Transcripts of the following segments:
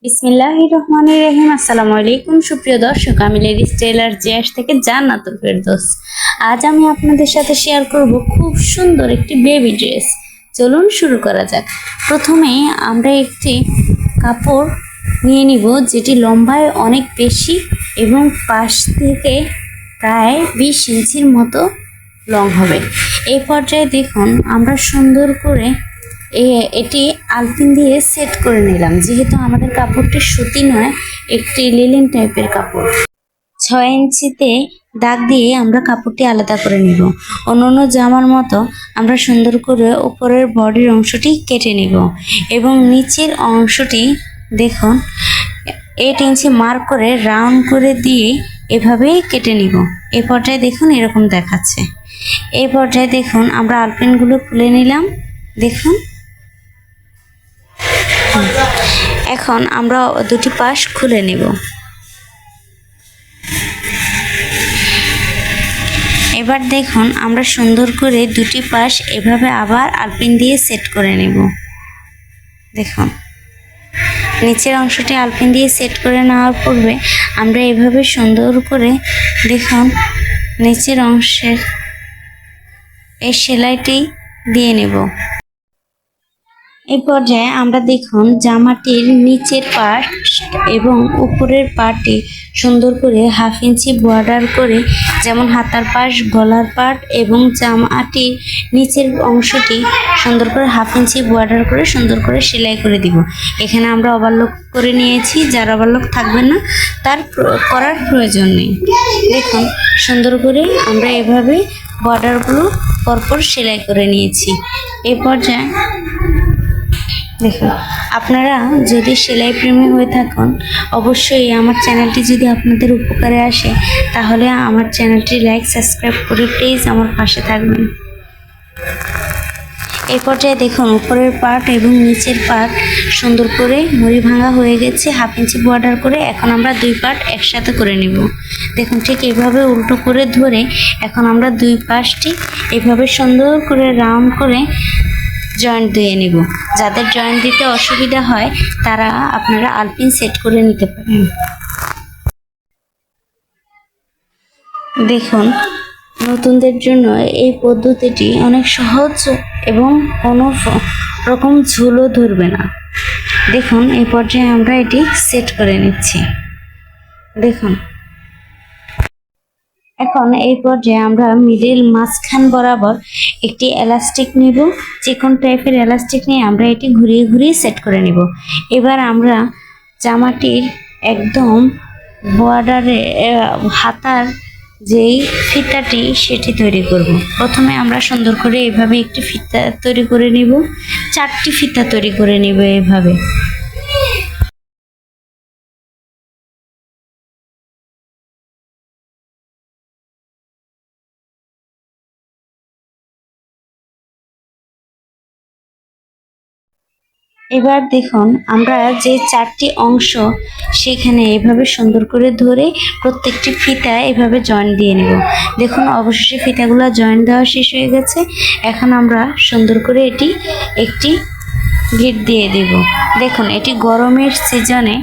বিসমিল্লাহির রহমানির রহিম। আসসালামু আলাইকুম সুপ্রিয় দর্শক, আমি লেডিস টেইলার জিয়াস থেকে জান্নাতুল ফেরদৌস। আজ আমি আপনাদের সাথে শেয়ার করব খুব সুন্দর একটি বেবি ড্রেস। চলুন শুরু করা যাক। প্রথমে আমরা একটি কাপড় নিয়ে নিব যেটি লম্বায় অনেক বেশি এবং পাশ থেকে প্রায় 20 ইঞ্চির মতো লং হবে। এই পর্যায়ে দেখুন আমরা সুন্দর করে এটি আলপিন দিয়ে সেট করে নিলাম। যেহেতু আমাদের কাপড়টি সুতি নয়, একটি লিলেন টাইপের কাপড়, 6 ইঞ্চিতে দাগ দিয়ে আমরা কাপড়টি আলাদা করে নিব। অন্যান্য জামার মতো আমরা সুন্দর করে উপরের বডির অংশটি কেটে নিব এবং নিচের অংশটি দেখুন 8 ইঞ্চি মার্ক করে রাউন্ড করে দিয়ে এভাবেই কেটে নিব। এই পর্যায়ে দেখুন এরকম দেখাচ্ছে। এই পর্যায়ে দেখুন আমরা আলপিনগুলো খুলে নিলাম। দেখুন এখন আমরা দুটি পাশ খুলে নেব। এবার দেখুন আমরা সুন্দর করে দুটি পাশ এভাবে আবার আলপিন দিয়ে সেট করে নেব। দেখুন নিচের অংশটি আলপিন দিয়ে সেট করে নেওয়ার পূর্বে আমরা এভাবে সুন্দর করে দেখুন নিচের অংশের এই সেলাইটি দিয়ে নেব। এই পর্যায়ে আমরা দেখুন জামাটির নিচের পার্ট এবং উপরের পার্টটি সুন্দর করে 1/2 ইঞ্চি বর্ডার করে, যেমন হাতার পাশ, গলার পার্ট এবং জামাটির নিচের অংশটি সুন্দর করে 1/2 ইঞ্চি বর্ডার করে সুন্দর করে সেলাই করে দিব। এখানে আমরা ওভারলক করে নিয়েছি, যার ওভারলক থাকবে না তার করার প্রয়োজন নেই। দেখুন সুন্দর করে আমরা এভাবে বর্ডারগুলো পরপর সেলাই করে নিয়েছি। এই পর্যায়ে দেখুন আপনারা যদি সেলাই প্রেমী হয়ে থাকেন, অবশ্যই আমার চ্যানেলটি যদি আপনাদের উপকারে আসে তাহলে আমার চ্যানেলটি লাইক সাবস্ক্রাইব করে প্লিজ আমার পাশে থাকবেন। এই পর্যায়ে দেখুন উপরের পার্ট এবং নিচের পার্ট সুন্দর করে মুড়ি ভাঙা হয়ে গেছে 1/2 ইঞ্চি বর্ডার করে। এখন আমরা দুই পার্ট একসাথে করে নেব। দেখুন ঠিক এইভাবে উল্টো করে ধরে এখন আমরা দুই পাশটি এইভাবে সুন্দর করে রাউন্ড করে জয়েন্ট দিয়ে নেব। যাদের জয়েন্ট দিতে অসুবিধা হয় তারা আপনারা আলপিন সেট করে নিতে পারেন। দেখুন নতুনদের জন্য এই পদ্ধতিটি অনেক সহজ এবং কোনো রকম ঝুলও ধরবে না। দেখুন এই পর্যায়ে আমরা এটি সেট করে নিচ্ছি। দেখুন এখন এই পর্যায়ে আমরা মিডল মাঝখান বরাবর একটি এলাস্টিক নিব। চিকন টাইপের এলাস্টিক নিয়ে আমরা এটি ঘুরিয়ে ঘুরিয়ে সেট করে নিব। এবার আমরা জামাটির একদম বর্ডারে হাতার যেই ফিতাটি সেটি তৈরি করব। প্রথমে আমরা সুন্দর করে এইভাবে একটি ফিতা তৈরি করে নিব, 4টি ফিতা তৈরি করে নিব এইভাবে। এবার দেখুন আমরা যে 4টি অংশ সেখানে এভাবে সুন্দর করে ধরে প্রত্যেকটি ফিতা এভাবে জয়েন দিয়ে নেব। দেখুন অবশেষে ফিতাগুলো জয়েন দেওয়া শেষ হয়ে গেছে। এখন আমরা সুন্দর করে এটি একটি গিট দিয়ে দেব। দেখুন এটি গরমের সিজনে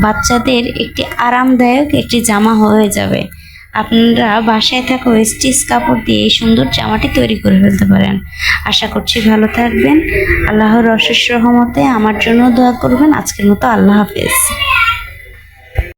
বাচ্চাদের একটি আরামদায়ক একটি জামা হয়ে যাবে। আপনারা বাসায় থাকা স্টিচ কাপড় দিয়ে এই সুন্দর জামাটি তৈরি করে ফেলতে পারেন। আশা করছি ভালো থাকবেন। আল্লাহর অশেষ রহমতে আমার জন্য দোয়া করবেন। আজকের মতো আল্লাহ হাফেজ।